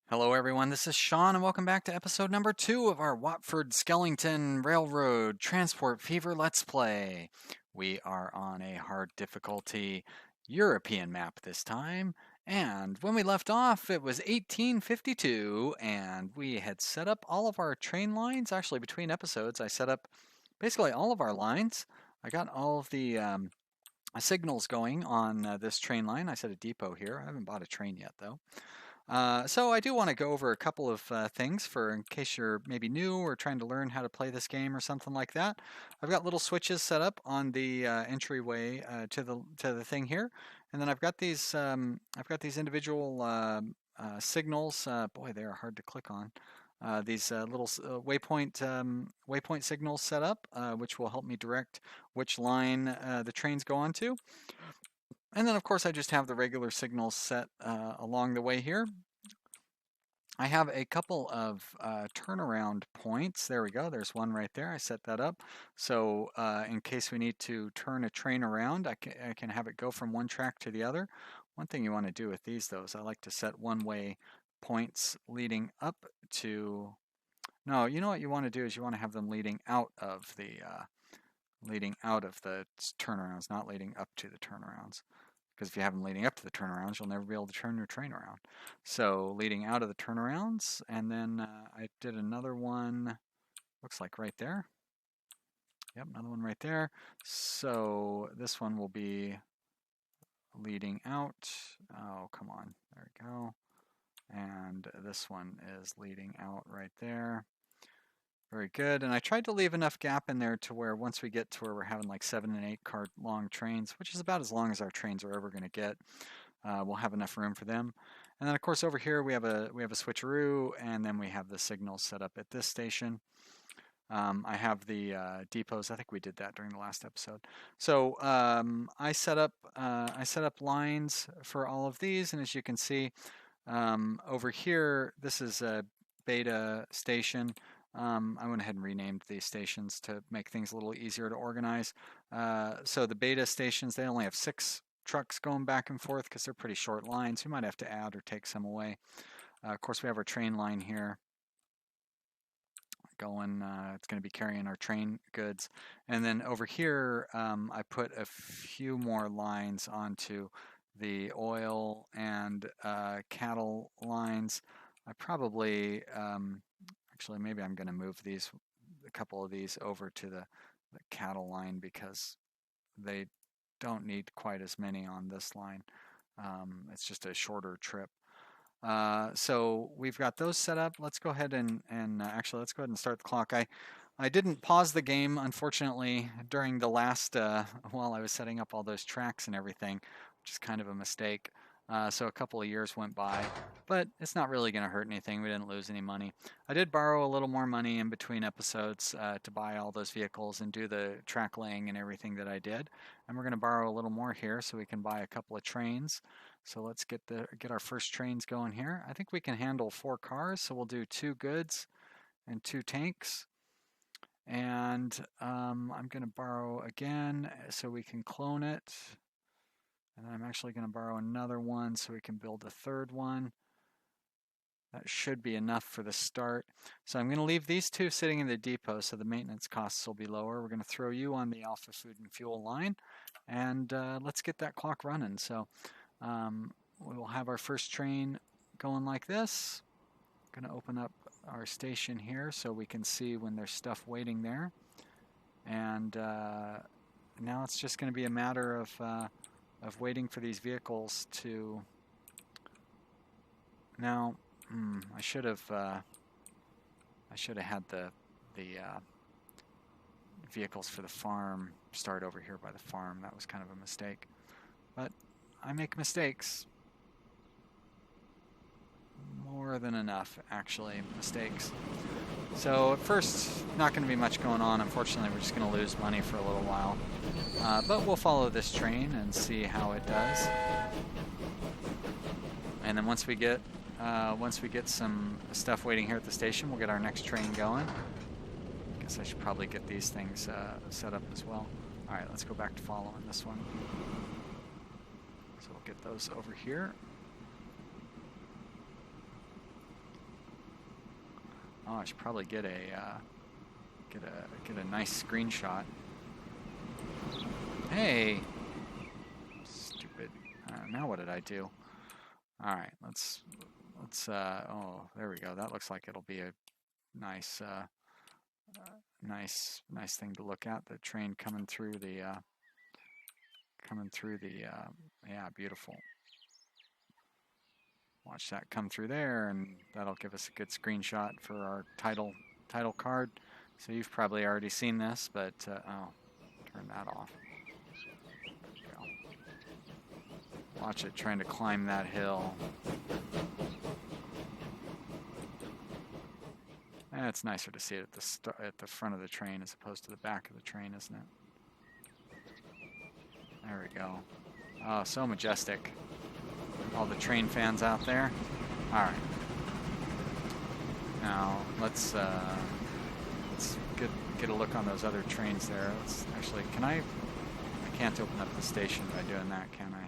Hello, everyone. This is Sean, and welcome back to episode number 2 of our Wattford Skellington Railroad Transport Fever Let's Play. We are on a hard difficulty European map this time, and when we left off, it was 1852, and we had set up all of our train lines. Actually, between episodes, I set up basically all of our lines. I got all of the signals going on this train line. I set a depot here. I haven't bought a train yet, though. So I do want to go over a couple of things for in case you're maybe new or trying to learn how to play this game or something like that. I've got little switches set up on the entryway to the thing here, and then I've got these individual signals. Boy, they are hard to click on. These little waypoint signals set up, which will help me direct which line the trains go onto. And then, of course, I just have the regular signals set along the way here. I have a couple of turnaround points. There we go. There's one right there. I set that up. So in case we need to turn a train around, I can have it go from one track to the other. One thing you want to do with these, though, is I like to set one-way points leading up to... No, you know what you want to do is you want to have them leading out of the turnarounds, not leading up to the turnarounds. Because if you have them leading up to the turnarounds, you'll never be able to turn your train around. So leading out of the turnarounds, and then I did another one, looks like right there. Yep, another one right there. So this one will be leading out. Oh, come on. There we go. And this one is leading out right there. Very good. And I tried to leave enough gap in there to where once we get to where we're having like 7 and 8 car long trains, which is about as long as our trains are ever going to get, we'll have enough room for them. And then of course over here we have a switcheroo, and then we have the signals set up at this station. I have the depots. I think we did that during the last episode. So I set up lines for all of these, and as you can see over here, this is a beta station. I went ahead and renamed these stations to make things a little easier to organize. So the beta stations, they only have 6 trucks going back and forth because they're pretty short lines. We might have to add or take some away. Of course, we have our train line here going. It's going to be carrying our train goods. And then over here, I put a few more lines onto the oil and cattle lines. I probably... Actually, maybe I'm going to move a couple of these over to the cattle line because they don't need quite as many on this line. It's just a shorter trip. So we've got those set up. Let's go ahead and actually let's go ahead and start the clock. I didn't pause the game, unfortunately, during the last while I was setting up all those tracks and everything, which is kind of a mistake. So a couple of years went by, but it's not really going to hurt anything. We didn't lose any money. I did borrow a little more money in between episodes to buy all those vehicles and do the track laying and everything that I did. And we're going to borrow a little more here so we can buy a couple of trains. So let's get our first trains going here. I think we can handle 4 cars, so we'll do 2 goods and 2 tanks. And I'm going to borrow again so we can clone it. And I'm actually going to borrow another one so we can build a 3rd one. That should be enough for the start. So I'm going to leave these 2 sitting in the depot so the maintenance costs will be lower. We're going to throw you on the Alpha Food and Fuel line, and let's get that clock running. So we will have our first train going like this. I'm going to open up our station here so we can see when there's stuff waiting there. And now it's just going to be a matter of waiting for these vehicles to... Now, I should have had the vehicles for the farm start over here by the farm. That was kind of a mistake. But I make mistakes. More than enough, actually, mistakes. So at first, not going to be much going on. Unfortunately, we're just going to lose money for a little while. But we'll follow this train and see how it does. And then once we get some stuff waiting here at the station, we'll get our next train going. I guess I should probably get these things set up as well. All right, let's go back to following this one. So we'll get those over here. Oh, I should probably get a nice screenshot. Hey, stupid. Now what did I do? All right, let's. Oh, there we go. That looks like it'll be a nice, nice thing to look at. The train coming through the, yeah, beautiful. Watch that come through there, and that'll give us a good screenshot for our title card. So you've probably already seen this, but oh, turn that off. Watch it trying to climb that hill. It's nicer to see it at the front of the train as opposed to the back of the train, isn't it? There we go. Oh, so majestic. All the train fans out there. All right. Now let's get a look on those other trains there. Let's actually, I can't open up the station by doing that, can I?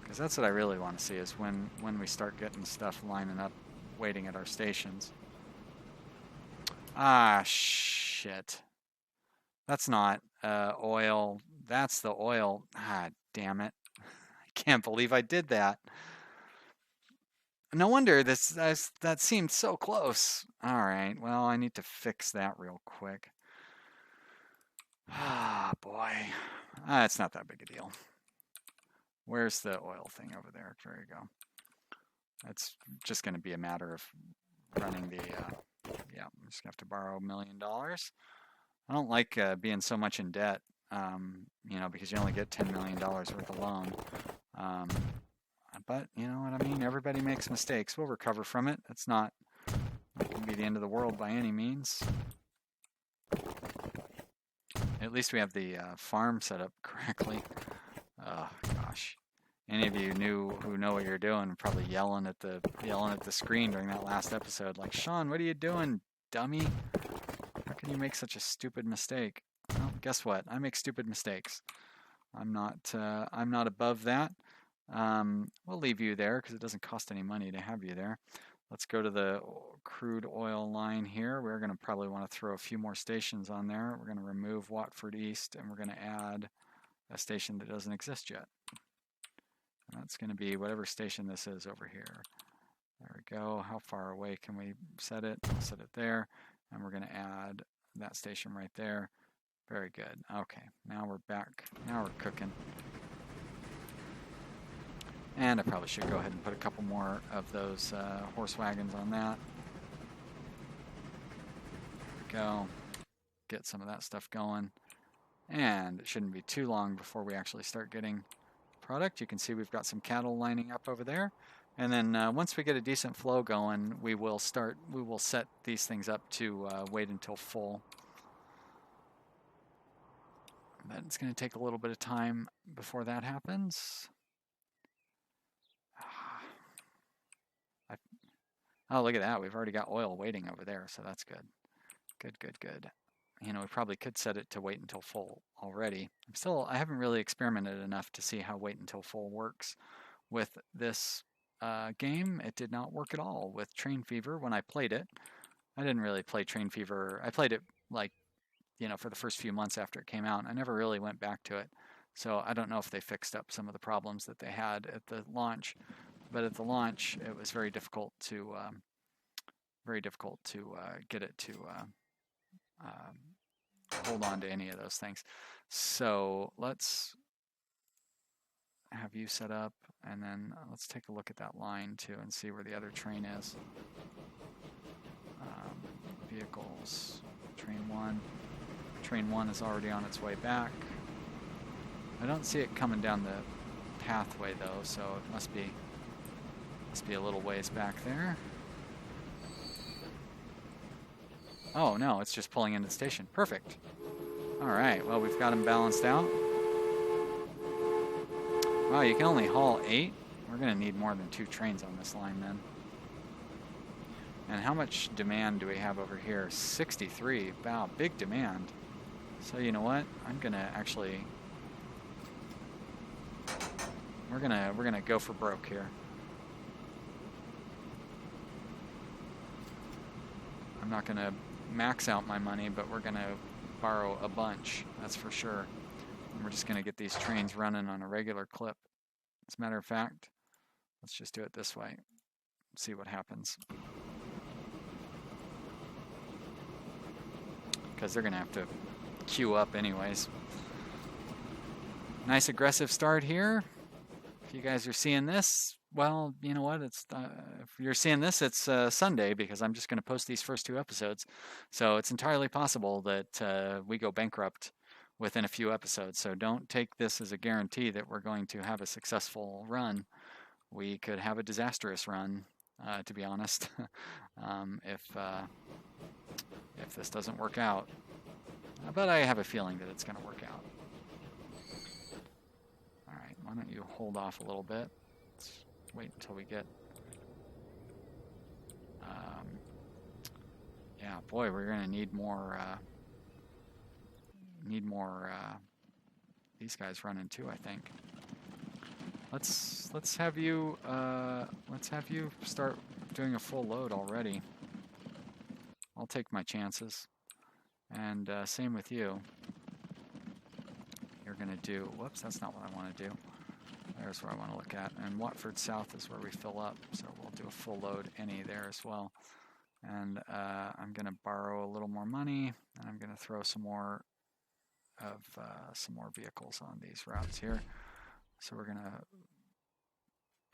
Because that's what I really want to see, is when we start getting stuff lining up, waiting at our stations. Ah, shit. That's not oil. That's the oil. Ah, damn it. I can't believe I did that. No wonder that seemed so close. All right, well, I need to fix that real quick. Ah, boy. It's not that big a deal. Where's the oil thing over there? There you go. It's just going to be a matter of running the, yeah, I'm just going to have to borrow $1 million. I don't like being so much in debt, you know, because you only get $10 million worth of loan. But you know what I mean? Everybody makes mistakes. We'll recover from it. It's not going to be the end of the world by any means. At least we have the farm set up correctly. Oh gosh. Any of you who know what you're doing are probably yelling at the screen during that last episode, like, Sean, what are you doing, dummy? How can you make such a stupid mistake? Well, guess what? I make stupid mistakes. I'm not above that. We'll leave you there because it doesn't cost any money to have you there. Let's go to the crude oil line here. We're going to probably want to throw a few more stations on there. We're going to remove Wattford East, and we're going to add a station that doesn't exist yet. And that's going to be whatever station this is over here. There we go. How far away can we set it? I'll set it there. And we're going to add that station right there. Very good. Okay, now we're back. Now we're cooking. And I probably should go ahead and put a couple more of those horse wagons on that. There we go. Get some of that stuff going. And it shouldn't be too long before we actually start getting product. You can see we've got some cattle lining up over there. And then once we get a decent flow going, we will set these things up to wait until full. But it's going to take a little bit of time before that happens. Oh, look at that. We've already got oil waiting over there, so that's good. Good. You know, we probably could set it to wait until full already. I haven't really experimented enough to see how wait until full works with this game. It did not work at all with Train Fever when I played it. I didn't really play Train Fever. I played it, like, you know, for the first few months after it came out. I never really went back to it. So I don't know if they fixed up some of the problems that they had at the launch. But at the launch, it was very difficult to get it to hold on to any of those things. So let's have you set up, and then let's take a look at that line too and see where the other train is. Vehicles, train 1. Train 1 is already on its way back. I don't see it coming down the pathway though, so it must be a little ways back there. Oh no, it's just pulling into the station. Perfect. All right, well, we've got them balanced out. Wow, you can only haul 8? We're gonna need more than 2 trains on this line then. And how much demand do we have over here? 63. Wow, big demand. So you know what? I'm gonna actually, we're gonna go for broke here. I'm not going to max out my money, but we're going to borrow a bunch, that's for sure. And we're just going to get these trains running on a regular clip. As a matter of fact, let's just do it this way. See what happens. Because they're going to have to queue up anyways. Nice aggressive start here. If you guys are seeing this, well, you know what? It's if you're seeing this, it's Sunday, because I'm just going to post these first 2 episodes. So it's entirely possible that we go bankrupt within a few episodes. So don't take this as a guarantee that we're going to have a successful run. We could have a disastrous run, to be honest, if this doesn't work out. But I have a feeling that it's going to work out. All right, why don't you hold off a little bit? Let's wait until we get... yeah, boy, we're going to need more... these guys running too, I think. Let's have you start doing a full load already. I'll take my chances. And same with you. You're gonna do, whoops, that's not what I want to do. There's where I want to look at. And Wattford South is where we fill up, so we'll do a full load any there as well. And I'm gonna borrow a little more money, and I'm gonna throw some more vehicles on these routes here. So we're gonna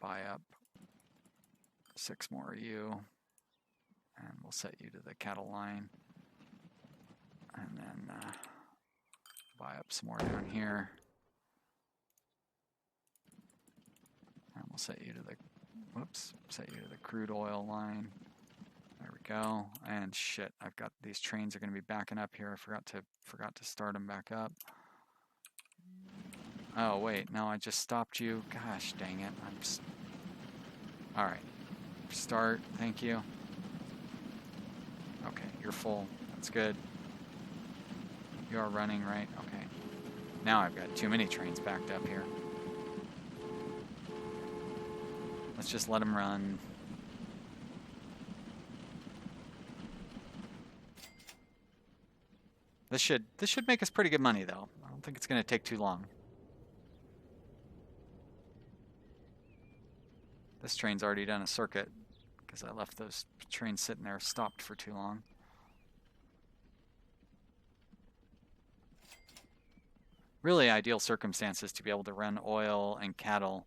buy up 6 more of you, and we'll set you to the cattle line, and then buy up some more down here, and we'll set you to the crude oil line. There we go. And shit, I've got these trains are going to be backing up here. I forgot to start them back up. Oh wait, no, I just stopped you. Gosh dang it. All right. Start. Thank you. Okay, you're full. That's good. You are running, right? Okay. Now I've got too many trains backed up here. Let's just let them run. This should make us pretty good money, though. I don't think it's going to take too long. This train's already done a circuit because I left those trains sitting there stopped for too long. Really ideal circumstances to be able to run oil and cattle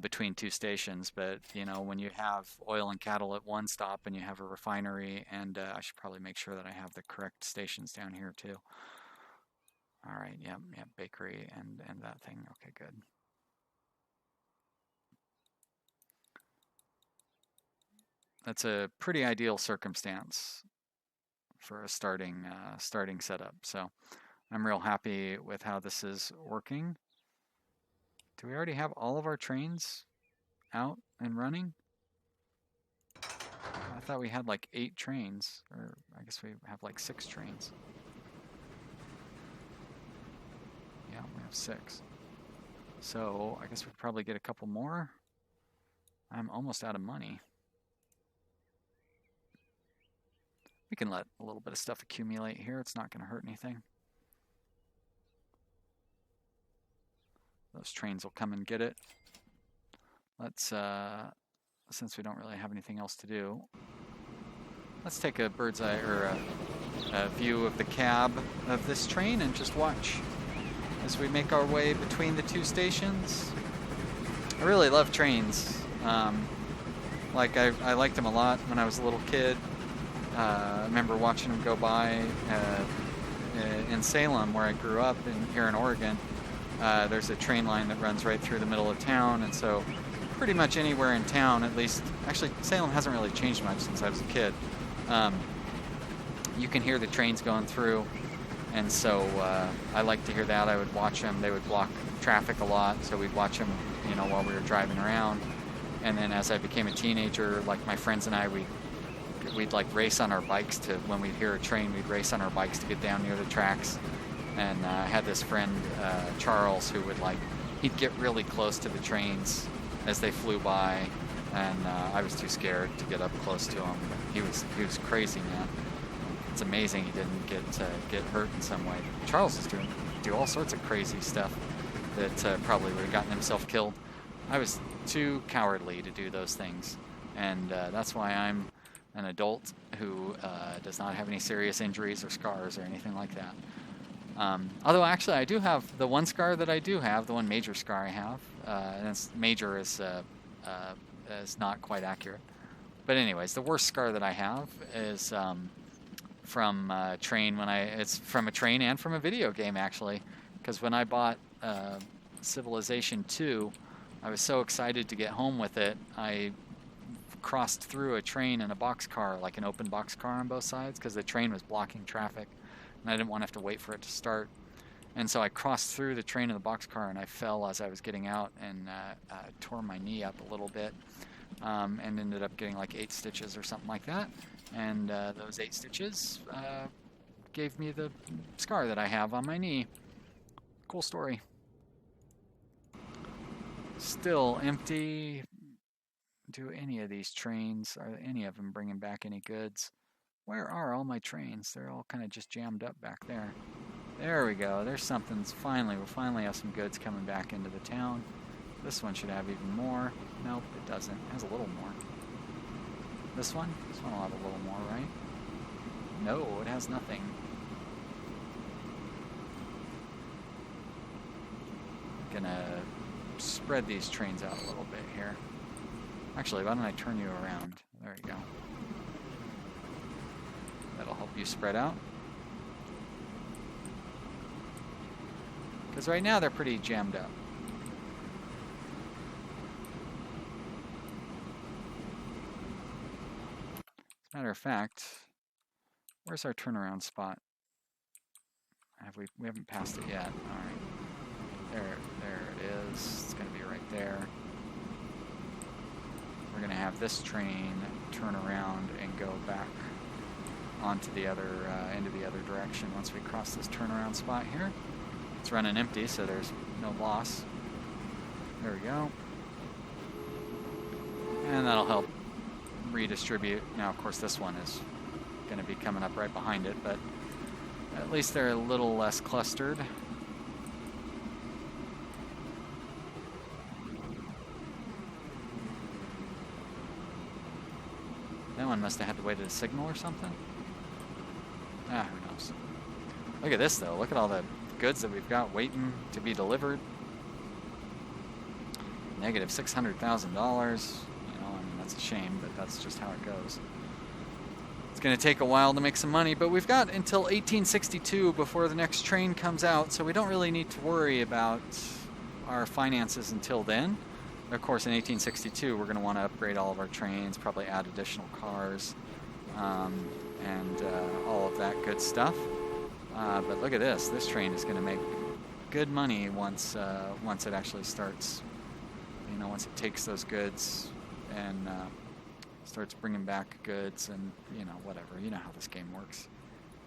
between 2 stations, but you know, when you have oil and cattle at one stop and you have a refinery, and I should probably make sure that I have the correct stations down here too. All right, yeah, bakery and that thing. Okay, good. That's a pretty ideal circumstance for a starting setup. So I'm real happy with how this is working. Do we already have all of our trains out and running? I thought we had like 8 trains, or I guess we have like 6 trains. Yeah, we have 6. So I guess we could probably get a couple more. I'm almost out of money. We can let a little bit of stuff accumulate here. It's not going to hurt anything. Those trains will come and get it. Let's, since we don't really have anything else to do, let's take a bird's eye, or a view of the cab of this train and just watch as we make our way between the 2 stations. I really love trains. Like I liked them a lot when I was a little kid. I remember watching them go by in Salem, where I grew up, here in Oregon. There's a train line that runs right through the middle of town, and so pretty much anywhere in town, at least, actually Salem hasn't really changed much since I was a kid. You can hear the trains going through, and so I like to hear that. I would watch them. They would block traffic a lot, so we'd watch them, you know, while we were driving around. And then as I became a teenager, like my friends and I, we'd like race on our bikes to, when we'd hear a train, we'd race on our bikes to get down near the tracks. And I had this friend, Charles, who would he'd get really close to the trains as they flew by, and I was too scared to get up close to him. He was crazy, man. It's amazing he didn't get hurt in some way. Charles is do all sorts of crazy stuff that probably would have gotten himself killed. I was too cowardly to do those things, and that's why I'm an adult who does not have any serious injuries or scars or anything like that. Although actually I do have the one scar that I do have, the one major scar I have, and it's major is not quite accurate. But anyways, the worst scar that I have is from a train it's from a train and from a video game actually, because when I bought Civilization 2, I was so excited to get home with it. I crossed through a train and a boxcar, like an open boxcar on both sides, because the train was blocking traffic, and I didn't want to have to wait for it to start. And so I crossed through the train and the boxcar, and I fell as I was getting out and tore my knee up a little bit, and ended up getting like 8 stitches or something like that. And those 8 stitches gave me the scar that I have on my knee. Cool story. Still empty. Do any of these trains, are any of them bringing back any goods? Where are all my trains? They're all kind of just jammed up back there. There we go. There's something's we'll finally have some goods coming back into the town. This one should have even more. Nope, it doesn't. It has a little more. This one will have a little more, right? No, it has nothing. I'm gonna spread these trains out a little bit here. Actually, why don't I turn you around? There you go. That'll help you spread out. Because right now they're pretty jammed up. As a matter of fact, where's our turnaround spot? We haven't passed it yet. All right. There it is. It's going to be right there. We're going to have this train turn around and go back onto the other into the other direction once we cross this turnaround spot here. It's running empty, so there's no loss. There we go. And that'll help redistribute. Now, of course, this one is going to be coming up right behind it, but at least they're a little less clustered. That one must have had to wait at a signal or something. Ah, who knows. Look at this, though. Look at all the goods that we've got waiting to be delivered. Negative $600,000. You know, I mean, that's a shame, but that's just how it goes. It's going to take a while to make some money, but we've got until 1862 before the next train comes out, so we don't really need to worry about our finances until then. Of course, in 1862, we're going to want to upgrade all of our trains, probably add additional cars, and all of that good stuff. But look at this. This train is going to make good money once it actually starts. You know, once it takes those goods and starts bringing back goods and, you know, whatever. You know how this game works.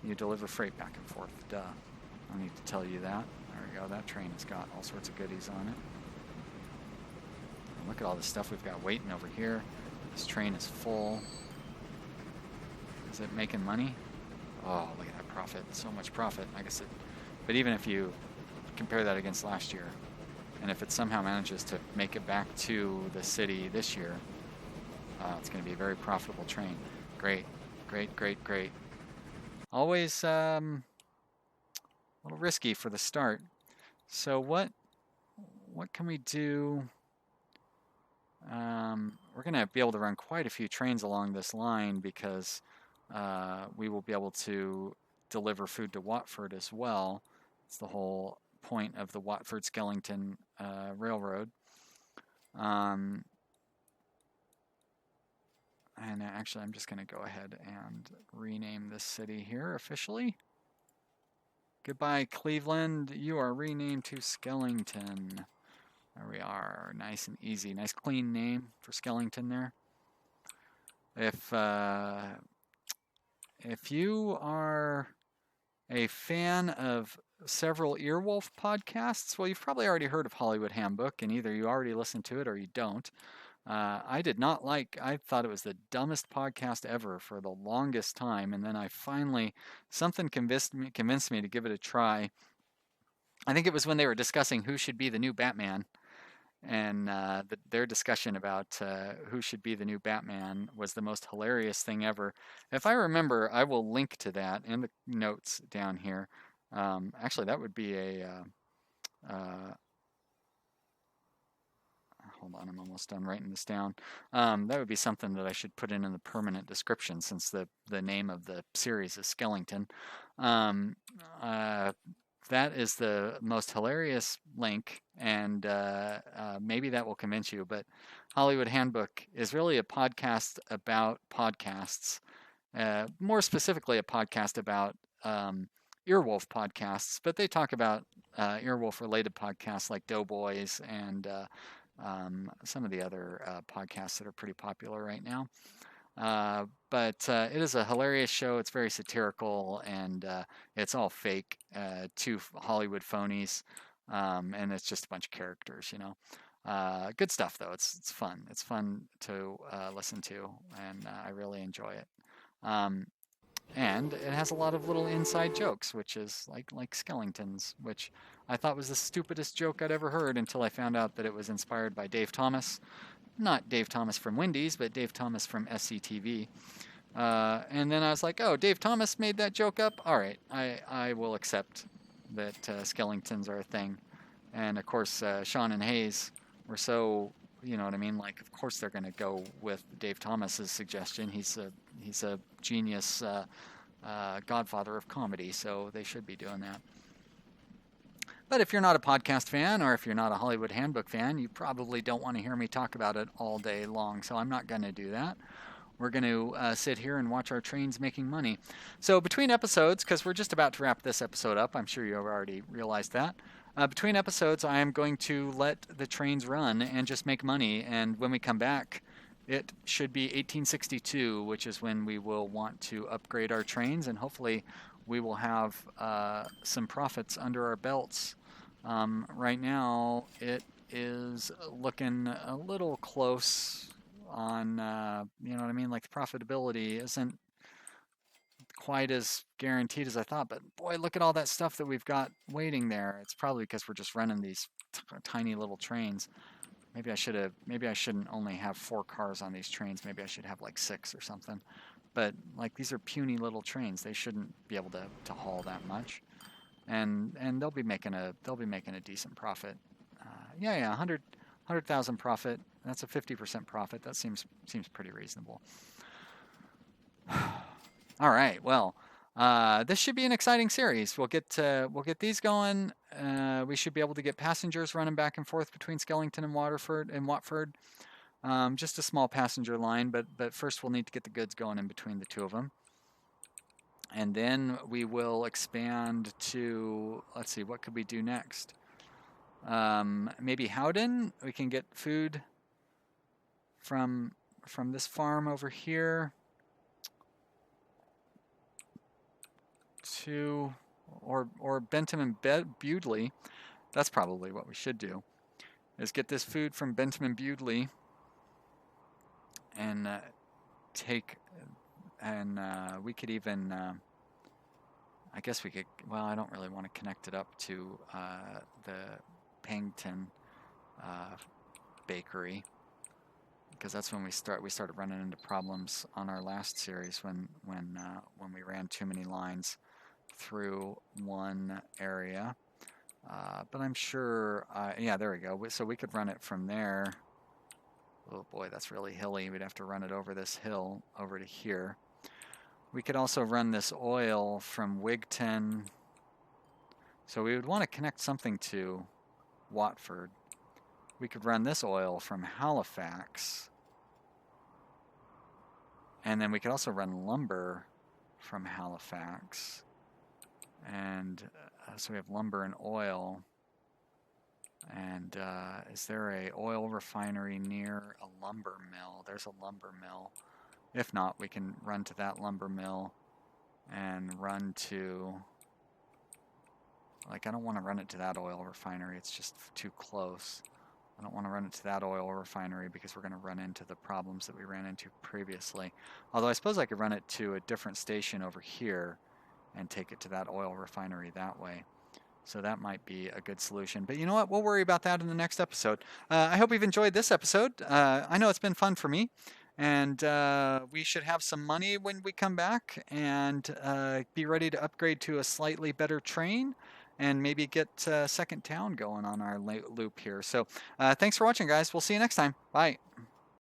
You deliver freight back and forth. Duh. I don't need to tell you that. There we go. That train has got all sorts of goodies on it. And look at all the stuff we've got waiting over here. This train is full. Is it making money? Oh, look at that profit. So much profit. I guess but even if you compare that against last year, and if it somehow manages to make it back to the city this year, it's going to be a very profitable train. Great, great, great, great. Always a little risky for the start. So what can we do? We're going to be able to run quite a few trains along this line because we will be able to deliver food to Watford as well. It's the whole point of the Wattford Skellington railroad. And actually, I'm just going to go ahead and rename this city here officially. Goodbye, Cleveland. You are renamed to Skellington. There we are. Nice and easy. Nice clean name for Skellington there. If you are a fan of several Earwolf podcasts, well, you've probably already heard of Hollywood Handbook, and either you already listen to it or you don't. I did not like, I thought it was the dumbest podcast ever for the longest time. And then I finally, something convinced me to give it a try. I think it was when they were discussing who should be the new Batman. And their discussion about who should be the new Batman was the most hilarious thing ever. If I remember, I will link to that in the notes down here. Actually, that would be hold on, I'm almost done writing this down. That would be something that I should put in the permanent description since the name of the series is Skellington. Um, uh, that is the most hilarious link, and maybe that will convince you. But Hollywood Handbook is really a podcast about podcasts, more specifically, a podcast about Earwolf podcasts. But they talk about Earwolf related podcasts like Doughboys and some of the other podcasts that are pretty popular right now. But it is a hilarious show. It's very satirical and it's all fake, two Hollywood phonies, and it's just a bunch of characters, you know. Good stuff though. It's fun. It's fun to listen to, and I really enjoy it. Um, and it has a lot of little inside jokes, which is like Skellington's, which I thought was the stupidest joke I'd ever heard until I found out that it was inspired by Dave Thomas. Not Dave Thomas from Wendy's, but Dave Thomas from SCTV. And then I was like, oh, Dave Thomas made that joke up? All right, I will accept that Skellingtons are a thing. And of course, Sean and Hayes were so, you know what I mean? Like, of course they're going to go with Dave Thomas's suggestion. He's a genius godfather of comedy, so they should be doing that. But if you're not a podcast fan or if you're not a Hollywood Handbook fan, you probably don't want to hear me talk about it all day long, so I'm not going to do that. We're going to sit here and watch our trains making money. So between episodes, because we're just about to wrap this episode up, I'm sure you've already realized that. Between episodes, I am going to let the trains run and just make money. And when we come back, it should be 1862, which is when we will want to upgrade our trains, and hopefully we will have some profits under our belts. Right now, it is looking a little close on, you know what I mean? Like the profitability isn't quite as guaranteed as I thought, but boy, look at all that stuff that we've got waiting there. It's probably because we're just running these tiny little trains. Maybe I shouldn't only have 4 cars on these trains. Maybe I should have like 6 or something. But like these are puny little trains. They shouldn't be able to haul that much. And they'll be making a decent profit. Yeah, 100,000 profit. That's a 50% profit. That seems pretty reasonable. All right. Well, this should be an exciting series. We'll get these going. We should be able to get passengers running back and forth between Skellington and Watford. Just a small passenger line, but first we'll need to get the goods going in between the two of them. And then we will expand to, let's see, what could we do next? Maybe Howden. We can get food from this farm over here to, or Bentham and Bewdley. That's probably what we should do, is get this food from Bentham and Bewdley and take, and we could even, I guess we could, well, I don't really want to connect it up to the Pangton bakery, because that's when we started running into problems on our last series when we ran too many lines through one area. But I'm sure, yeah, there we go. So we could run it from there. Oh boy, that's really hilly. We'd have to run it over this hill over to here. We could also run this oil from Wigton. So we would want to connect something to Watford. We could run this oil from Halifax. And then we could also run lumber from Halifax. And so we have lumber and oil. And is there a oil refinery near a lumber mill? There's a lumber mill. If not, we can run to that lumber mill and run to, like, I don't want to run it to that oil refinery. It's just too close. I don't want to run it to that oil refinery because we're going to run into the problems that we ran into previously. Although I suppose I could run it to a different station over here and take it to that oil refinery that way. So that might be a good solution. But you know what? We'll worry about that in the next episode. I hope you've enjoyed this episode. I know it's been fun for me. And we should have some money when we come back and be ready to upgrade to a slightly better train and maybe get second town going on our loop here. So thanks for watching, guys. We'll see you next time. Bye.